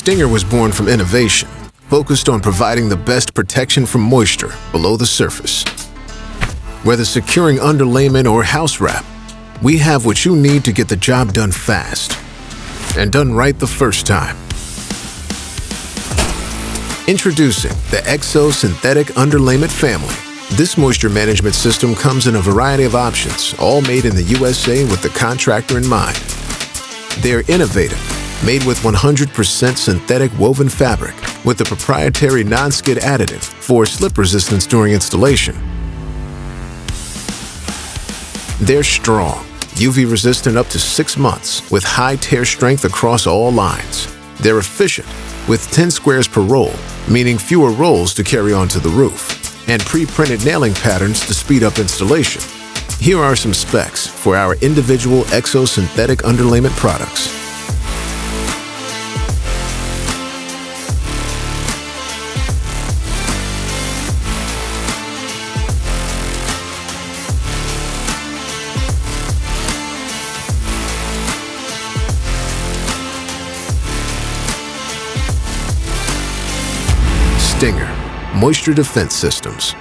Stinger was born from innovation, focused on providing the best protection from moisture below the surface. Whether securing underlayment or house wrap, we have what you need to get the job done fast and done right the first time. Introducing the EXO Synthetic Underlayment family. This moisture management system comes in a variety of options, all made in the USA with the contractor in mind. They're innovative, made with 100% synthetic woven fabric with the proprietary non-skid additive for slip resistance during installation. They're strong, UV resistant up to 6 months with high tear strength across all lines. They're efficient with 10 squares per roll, meaning fewer rolls to carry onto the roof, and pre-printed nailing patterns to speed up installation. Here are some specs for our individual EXO Synthetic Underlayment products. Stinger, Moisture Defense Systems.